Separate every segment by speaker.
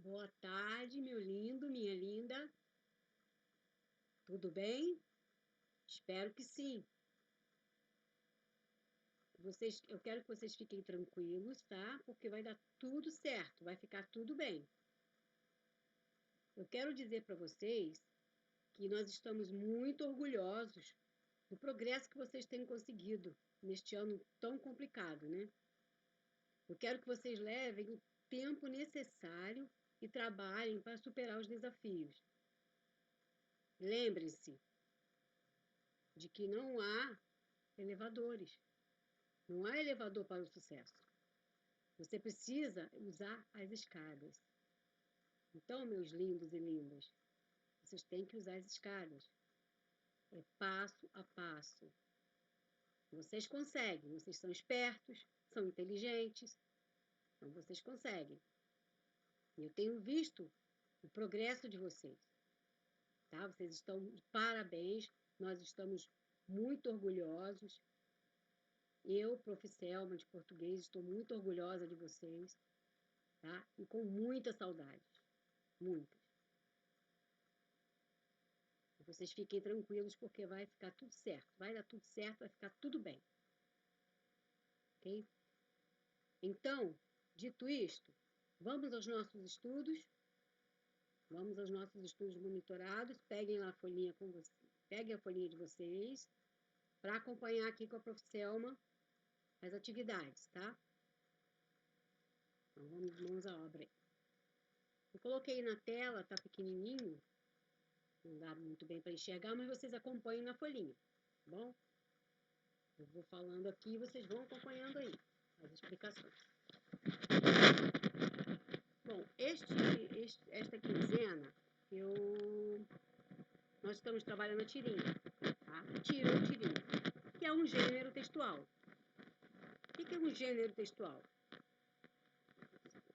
Speaker 1: Boa tarde, meu lindo, minha linda. Tudo bem? Espero que sim. Eu quero que vocês fiquem tranquilos, tá? Porque vai dar tudo certo, vai ficar tudo bem. Eu quero dizer para vocês que nós estamos muito orgulhosos do progresso que vocês têm conseguido neste ano tão complicado, né? Eu quero que vocês levem o tempo necessário e trabalhem para superar os desafios. Lembrem-se de que não há elevadores. Não há elevador para o sucesso. Você precisa usar as escadas. Então, meus lindos e lindas, vocês têm que usar as escadas. É passo a passo. Vocês conseguem, vocês são espertos, são inteligentes, então vocês conseguem. E eu tenho visto o progresso de vocês, tá? Vocês estão de parabéns, nós estamos muito orgulhosos. Eu, Prof. Selma, de português, estou muito orgulhosa de vocês, tá? E com muita saudade, muitas. Vocês fiquem tranquilos porque vai ficar tudo certo, vai dar tudo certo, vai ficar tudo bem. Ok? Então, dito isto, vamos aos nossos estudos. Vamos aos nossos estudos monitorados. Peguem lá a folhinha com vocês. Peguem a folhinha de vocês para acompanhar aqui com a Prof. Selma as atividades, tá? Então, vamos à obra aí. Eu coloquei na tela, tá pequenininho, não dá muito bem para enxergar, mas vocês acompanhem na folhinha, tá bom? Eu vou falando aqui e vocês vão acompanhando aí as explicações. Bom, esta quinzena, nós estamos trabalhando a tirinha, tá? Tira ou tirinha, que é um gênero textual. O que é um gênero textual?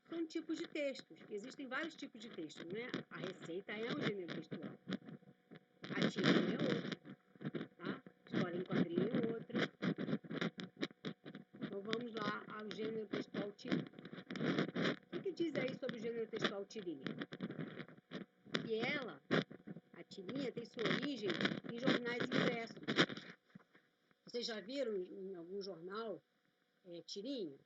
Speaker 1: São tipos de textos. Existem vários tipos de texto, né? A receita é um gênero textual. A tirinha é outra, tá? História em quadrinho é outra. Então vamos lá ao gênero textual tirinha. O que diz aí sobre o gênero textual tirinha? Que a tirinha, tem sua origem em jornais impressos. Vocês já viram em algum jornal tirinha?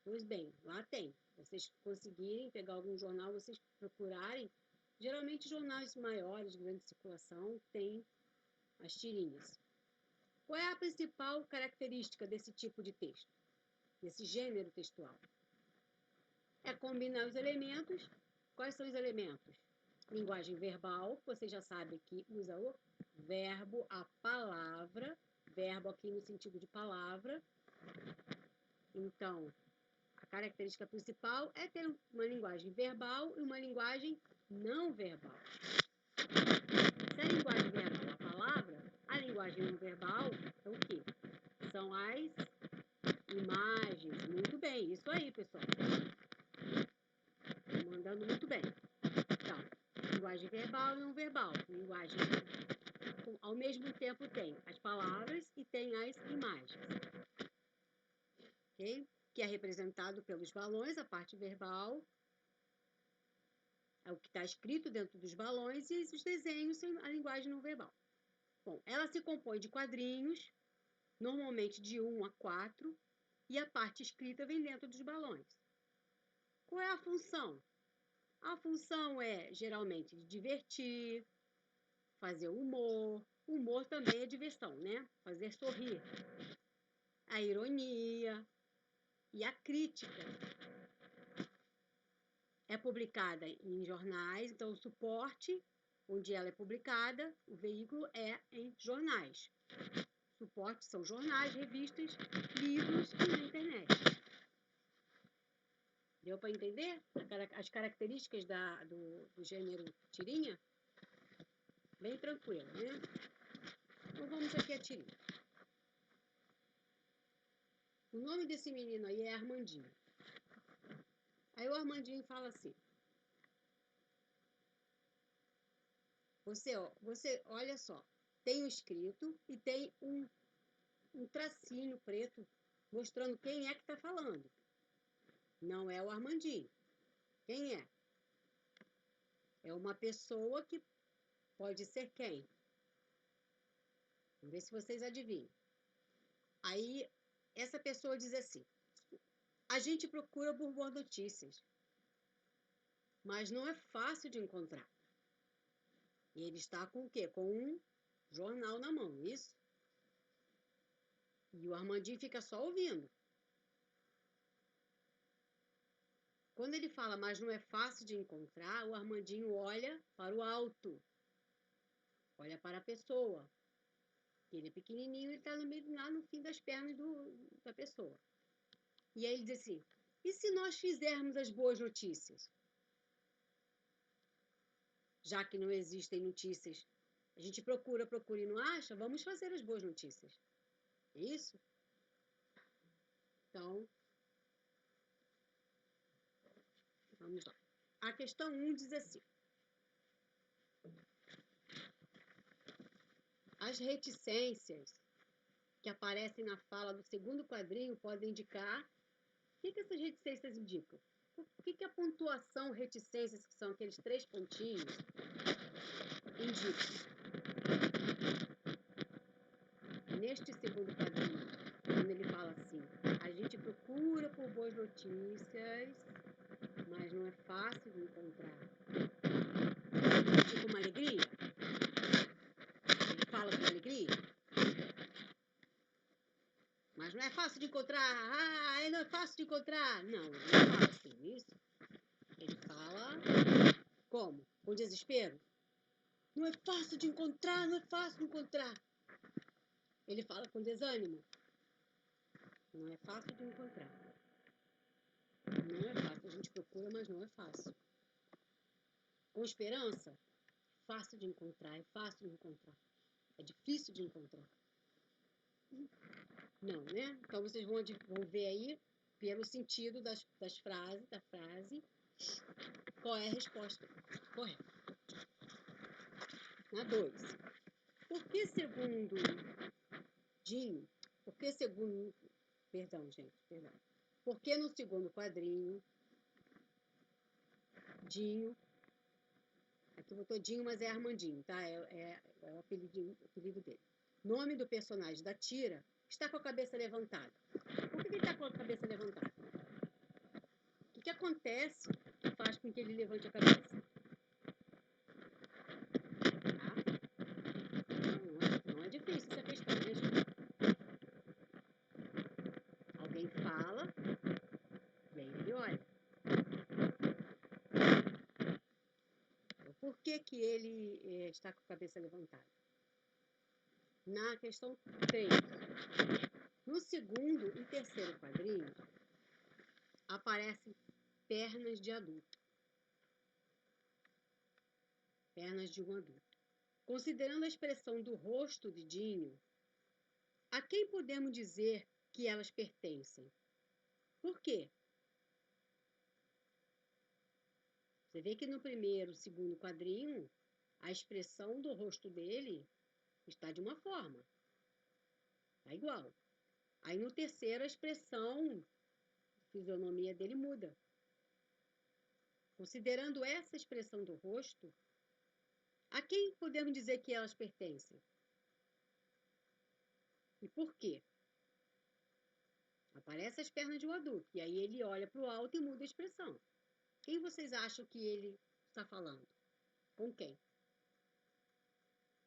Speaker 1: Pois bem, lá tem. Vocês conseguirem pegar algum jornal, vocês procurarem. Geralmente jornais maiores, de grande circulação, tem as tirinhas. Qual é a principal característica desse tipo de texto? Desse gênero textual? É combinar os elementos. Quais são os elementos? Linguagem verbal, você já sabe que usa o verbo, a palavra, verbo aqui no sentido de palavra. Então, a característica principal é ter uma linguagem verbal e uma linguagem não verbal. Se a linguagem verbal é a palavra, a linguagem não verbal é o quê? São as imagens. Muito bem, isso aí, pessoal. Estou mandando muito bem. Então, linguagem verbal e não verbal. Linguagem, ao mesmo tempo, tem as palavras e tem as imagens. Ok? Que é representado pelos balões, a parte verbal, é o que está escrito dentro dos balões, e os desenhos são a linguagem não verbal. Bom, ela se compõe de quadrinhos, normalmente de 1 a 4, e a parte escrita vem dentro dos balões. Qual é a função? A função é, geralmente, de divertir, fazer humor. Humor também é diversão, né? Fazer sorrir. A ironia e a crítica. É publicada em jornais, então o suporte onde ela é publicada, o veículo é em jornais. Suporte são jornais, revistas, livros e na internet. Deu para entender as características do gênero tirinha? Bem tranquilo, né? Então vamos aqui a tirinha. O nome desse menino aí é Armandinho. Aí o Armandinho fala assim: Você olha só, tem o escrito e tem um tracinho preto mostrando quem é que está falando. Não é o Armandinho. Quem é? É uma pessoa que pode ser quem? Vamos ver se vocês adivinham. Aí, essa pessoa diz assim: a gente procura por boas notícias, mas não é fácil de encontrar. E ele está com o quê? Com um jornal na mão, isso? E o Armandinho fica só ouvindo. Quando ele fala, mas não é fácil de encontrar, o Armandinho olha para o alto, olha para a pessoa. Ele é pequenininho e está lá no fim das pernas da pessoa. E aí ele diz assim: e se nós fizermos as boas notícias? Já que não existem notícias, a gente procura e não acha, vamos fazer as boas notícias. É isso? Então, vamos lá. A questão 1 diz assim: as reticências que aparecem na fala do segundo quadrinho podem indicar. O que essas reticências indicam? O que a pontuação reticências, que são aqueles 3 pontinhos, indica? Neste segundo quadrinho, quando ele fala assim: a gente procura por boas notícias, mas não é fácil de encontrar. Tipo uma alegria? Ele fala com alegria? Mas não é fácil de encontrar. Não é fácil de encontrar. Não, ele não fala assim, isso. Ele fala como? Com desespero? Não é fácil de encontrar, não é fácil de encontrar. Ele fala com desânimo? Não é fácil de encontrar. Não é fácil, a gente procura, mas não é fácil. Com esperança? Fácil de encontrar, é fácil de encontrar. É difícil de encontrar. Não, né? Então vocês vão ver aí, pelo sentido da frase, qual é a resposta correta. Na 2. Por que segundo Dinho, perdão. Por que no segundo quadrinho, Dinho, aqui botou Dinho, mas é Armandinho, tá? É o apelido dele. Nome do personagem da tira está com a cabeça levantada. Por que ele está com a cabeça levantada? O que acontece que faz com que ele levante a cabeça? Não é difícil essa questão, né, gente? Alguém fala e aí ele olha. Por que ele está com a cabeça levantada? Na questão 3. No segundo e terceiro quadrinho, aparecem pernas de adulto. Pernas de um adulto. Considerando a expressão do rosto de Dinho, a quem podemos dizer que elas pertencem? Por quê? Você vê que no primeiro, segundo quadrinho, a expressão do rosto dele está de uma forma. Está igual. Aí no terceiro, a expressão, a fisionomia dele muda. Considerando essa expressão do rosto, a quem podemos dizer que elas pertencem? E por quê? Aparecem as pernas de um adulto, e aí ele olha para o alto e muda a expressão. Quem vocês acham que ele está falando? Com quem?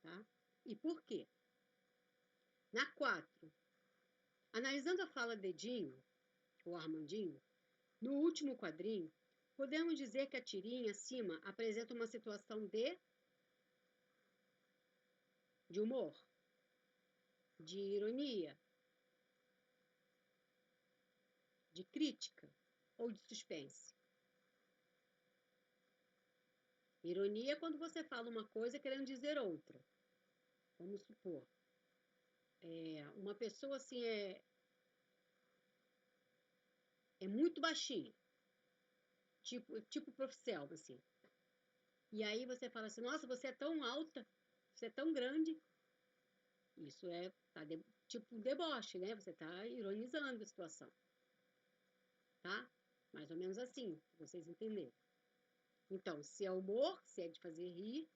Speaker 1: Tá? E por quê? Na 4, analisando a fala de Dinho, ou Armandinho, no último quadrinho, podemos dizer que a tirinha acima apresenta uma situação de humor, de ironia, de crítica ou de suspense. Ironia é quando você fala uma coisa querendo dizer outra. Vamos supor, uma pessoa assim é muito baixinha, tipo Prof. Selva, assim. E aí você fala assim, nossa, você é tão alta, você é tão grande. Isso tipo um deboche, né? Você está ironizando a situação. Tá? Mais ou menos assim, pra vocês entenderem. Então, se é humor, se é de fazer rir,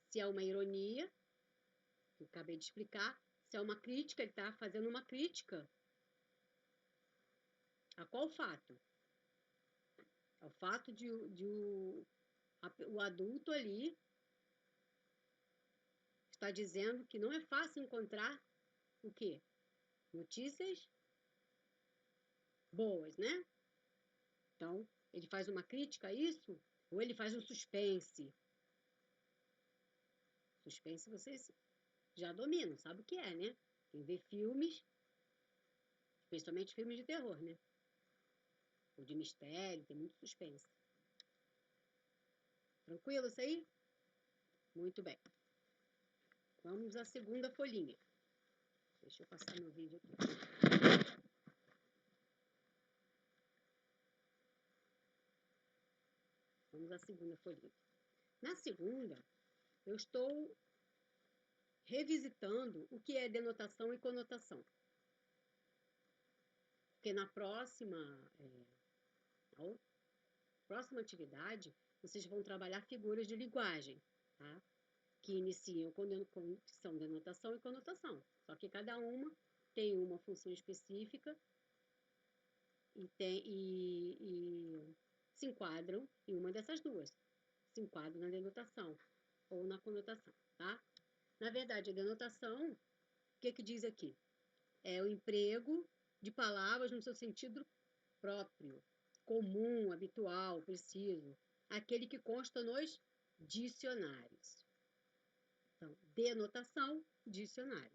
Speaker 1: se é uma ironia, que eu acabei de explicar, se é uma crítica, ele está fazendo uma crítica. A qual fato? É o fato de o adulto ali está dizendo que não é fácil encontrar o quê? Notícias boas, né? Então, ele faz uma crítica a isso, ou ele faz um suspense. Suspense vocês já dominam, sabe o que é, né? Quem vê filmes, especialmente filmes de terror, né? Ou de mistério, tem muito suspense. Tranquilo isso aí? Muito bem. Vamos à segunda folhinha. Deixa eu passar meu vídeo aqui. Vamos à segunda folhinha. Na segunda, eu estou revisitando o que é denotação e conotação. Porque na próxima atividade, vocês vão trabalhar figuras de linguagem, tá? Que iniciam com são denotação e conotação. Só que cada uma tem uma função específica e se enquadram em uma dessas duas. Se enquadram na denotação ou na conotação, tá? Na verdade, a denotação, o que diz aqui? É o emprego de palavras no seu sentido próprio, comum, habitual, preciso, aquele que consta nos dicionários. Então, denotação, dicionário.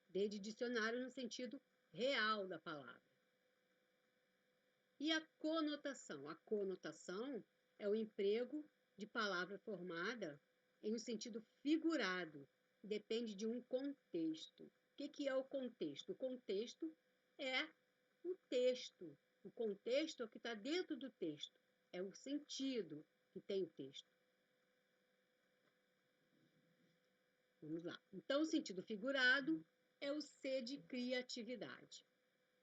Speaker 1: D de dicionário no sentido real da palavra. E a conotação? A conotação é o emprego de palavra formada em um sentido figurado, depende de um contexto. O que é o contexto? O contexto é o texto. O contexto é o que está dentro do texto. É o sentido que tem o texto. Vamos lá. Então, o sentido figurado é o C de criatividade.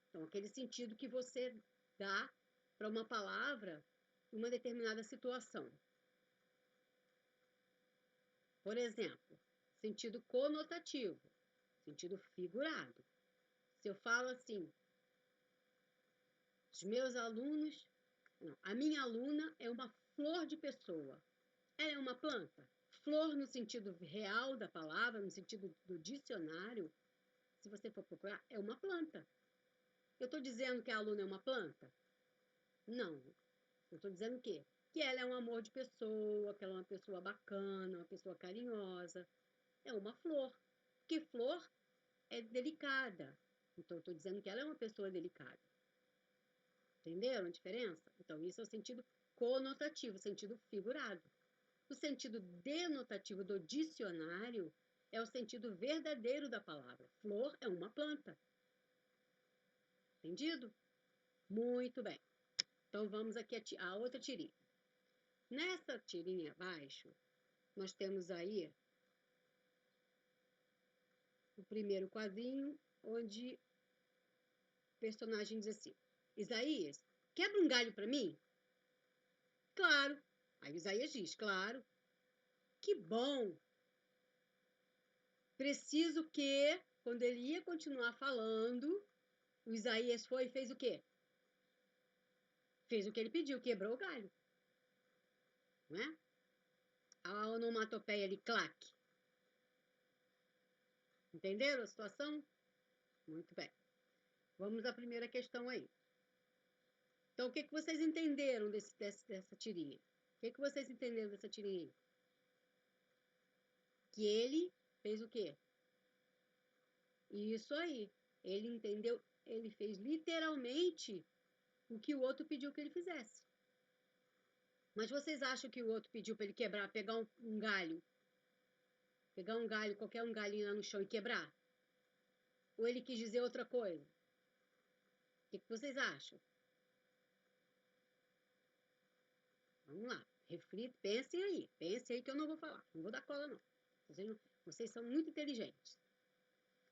Speaker 1: Então, aquele sentido que você dá para uma palavra em uma determinada situação. Por exemplo, sentido conotativo, sentido figurado. Se eu falo assim, os meus alunos... Não, a minha aluna é uma flor de pessoa. Ela é uma planta? Flor no sentido real da palavra, no sentido do dicionário, se você for procurar, é uma planta. Eu estou dizendo que a aluna é uma planta? Não. Eu estou dizendo o quê? Que ela é um amor de pessoa, que ela é uma pessoa bacana, uma pessoa carinhosa. É uma flor. Porque flor é delicada. Então, eu estou dizendo que ela é uma pessoa delicada. Entenderam a diferença? Então, isso é o sentido conotativo, o sentido figurado. O sentido denotativo do dicionário é o sentido verdadeiro da palavra. Flor é uma planta. Entendido? Muito bem. Então, vamos aqui a outra tirinha. Nessa tirinha abaixo, nós temos aí o primeiro quadrinho, onde o personagem diz assim, Isaías, quebra um galho para mim? Claro. Aí Isaías diz, claro. Que bom. Preciso que, quando ele ia continuar falando, o Isaías foi e fez o quê? Fez o que ele pediu, quebrou o galho. Não é? A onomatopeia ali, claque. Entenderam a situação? Muito bem. Vamos à primeira questão aí. Então, o que vocês entenderam dessa tirinha? O que vocês entenderam dessa tirinha aí? Que ele fez o quê? Isso aí. Ele entendeu, ele fez literalmente o que o outro pediu que ele fizesse. Mas vocês acham que o outro pediu para ele quebrar, pegar um galho? Pegar um galho, qualquer um galhinho lá no chão e quebrar? Ou ele quis dizer outra coisa? O que vocês acham? Vamos lá. Reflita, pensem aí que eu não vou falar. Não vou dar cola, não. Vocês são muito inteligentes.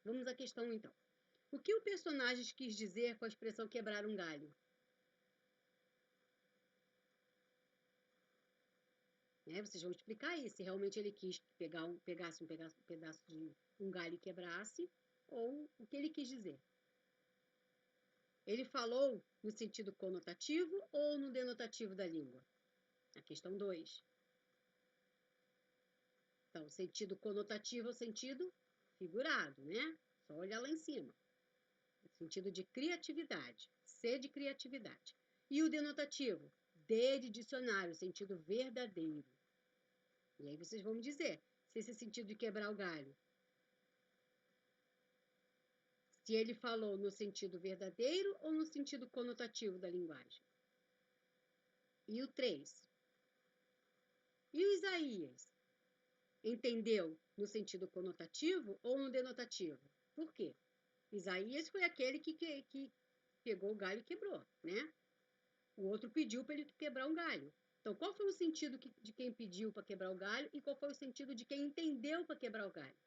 Speaker 1: Vamos à questão, então. O que o personagem quis dizer com a expressão quebrar um galho? né? Vocês vão explicar aí se realmente ele quis pegasse um pedaço de um galho e quebrasse, ou o que ele quis dizer. Ele falou no sentido conotativo ou no denotativo da língua? A questão 2. Então, o sentido conotativo é o sentido figurado, né? Só olhar lá em cima. O sentido de criatividade, C de criatividade. E o denotativo? D de dicionário, sentido verdadeiro. E aí vocês vão me dizer se esse sentido de quebrar o galho, se ele falou no sentido verdadeiro ou no sentido conotativo da linguagem. E o 3. E o Isaías? Entendeu no sentido conotativo ou no denotativo? Por quê? Isaías foi aquele que pegou o galho e quebrou, né? O outro pediu para ele quebrar um galho. Então, qual foi o sentido de quem pediu para quebrar o galho e qual foi o sentido de quem entendeu para quebrar o galho?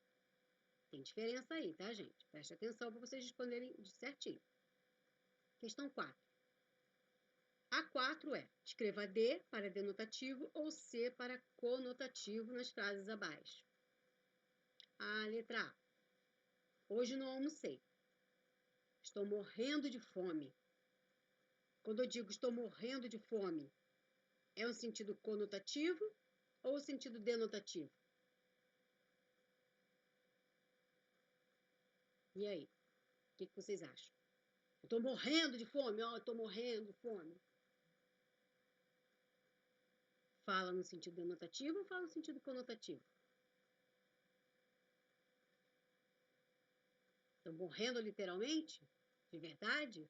Speaker 1: Tem diferença aí, tá, gente? Preste atenção para vocês responderem certinho. Questão 4. A 4 é: escreva D para denotativo ou C para conotativo nas frases abaixo. A letra A. Hoje não almocei. Estou morrendo de fome. Quando eu digo estou morrendo de fome, é um sentido conotativo ou o sentido denotativo? E aí? O que vocês acham? Eu estou morrendo de fome, ó, eu estou morrendo de fome. Fala no sentido denotativo ou fala no sentido conotativo? Estou morrendo literalmente? De verdade?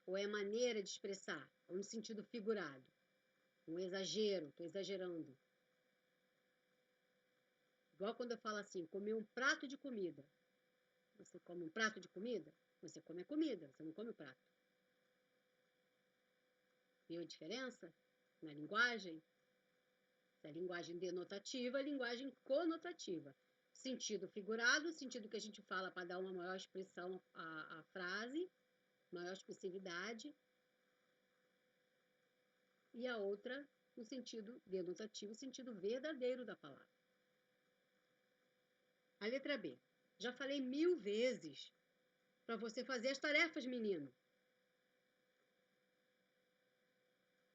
Speaker 1: Ou é maneira de expressar? Ou no sentido figurado? Um exagero, estou exagerando. Igual quando eu falo assim, comer um prato de comida. Você come um prato de comida? Você come a comida, você não come o prato. Viu a diferença na linguagem? A linguagem denotativa, a linguagem conotativa. Sentido figurado, sentido que a gente fala para dar uma maior expressão à frase, maior expressividade. E a outra, no sentido denotativo, o sentido verdadeiro da palavra. A letra B. Já falei 1000 vezes para você fazer as tarefas, menino.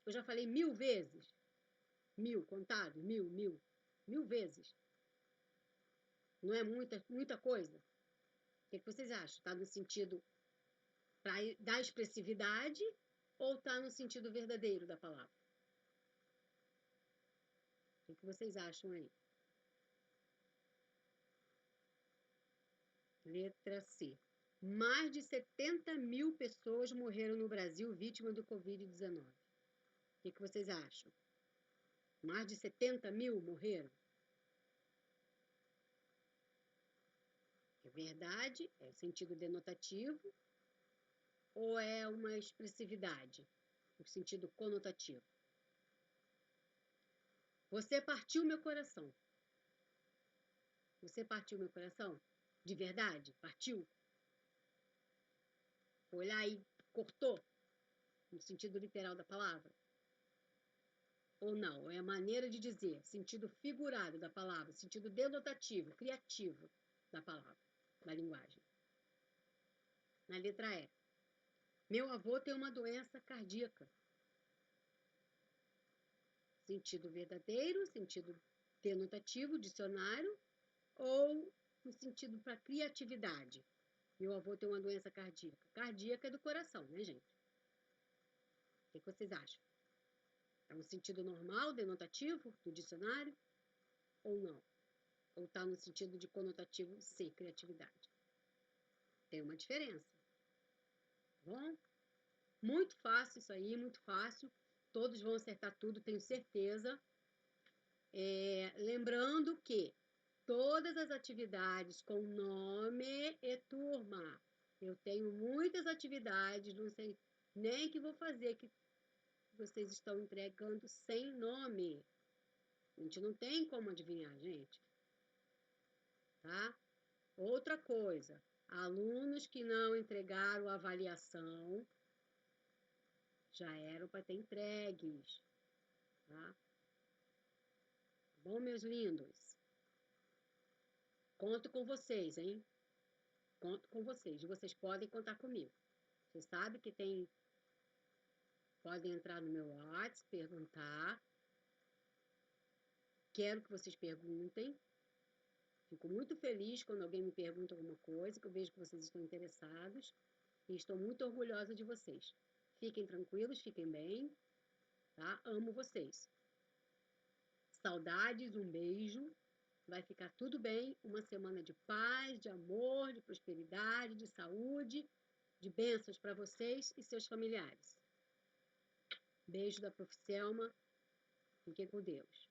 Speaker 1: Eu já falei 1000 vezes. 1000, contado, 1000 vezes. Não é muita coisa? O que vocês acham? Está no sentido para dar expressividade ou está no sentido verdadeiro da palavra? O que vocês acham aí? Letra C. Mais de 70.000 pessoas morreram no Brasil vítimas do Covid-19. O que vocês acham? Mais de 70.000 morreram? É verdade? É sentido denotativo? Ou é uma expressividade? No sentido conotativo? Você partiu meu coração. Você partiu meu coração? De verdade? Partiu? Foi lá e cortou? No sentido literal da palavra? Ou não? É a maneira de dizer, sentido figurado da palavra, sentido denotativo, criativo da palavra, da linguagem. Na letra E. Meu avô tem uma doença cardíaca. Sentido verdadeiro, sentido denotativo, dicionário, ou no sentido para criatividade. Meu avô tem uma doença cardíaca. Cardíaca é do coração, né, gente? O que vocês acham? É um sentido normal, denotativo, do dicionário? Ou não? Ou está no sentido de conotativo, sim, criatividade? Tem uma diferença. Tá bom? Muito fácil isso aí, muito fácil. Todos vão acertar tudo, tenho certeza. Lembrando que todas as atividades com nome e turma. Eu tenho muitas atividades, não sei nem que vou fazer, que vocês estão entregando sem nome. A gente não tem como adivinhar, gente. Tá? Outra coisa, alunos que não entregaram a avaliação já eram para ter entregues, tá? Bom, meus lindos? Conto com vocês, hein? Conto com vocês. E vocês podem contar comigo. Você sabe que podem entrar no meu WhatsApp, perguntar. Quero que vocês perguntem. Fico muito feliz quando alguém me pergunta alguma coisa, que eu vejo que vocês estão interessados. E estou muito orgulhosa de vocês. Fiquem tranquilos, fiquem bem, tá? Amo vocês. Saudades, um beijo. Vai ficar tudo bem. Uma semana de paz, de amor, de prosperidade, de saúde, de bênçãos para vocês e seus familiares. Beijo da Prof. Selma. Fiquem com Deus.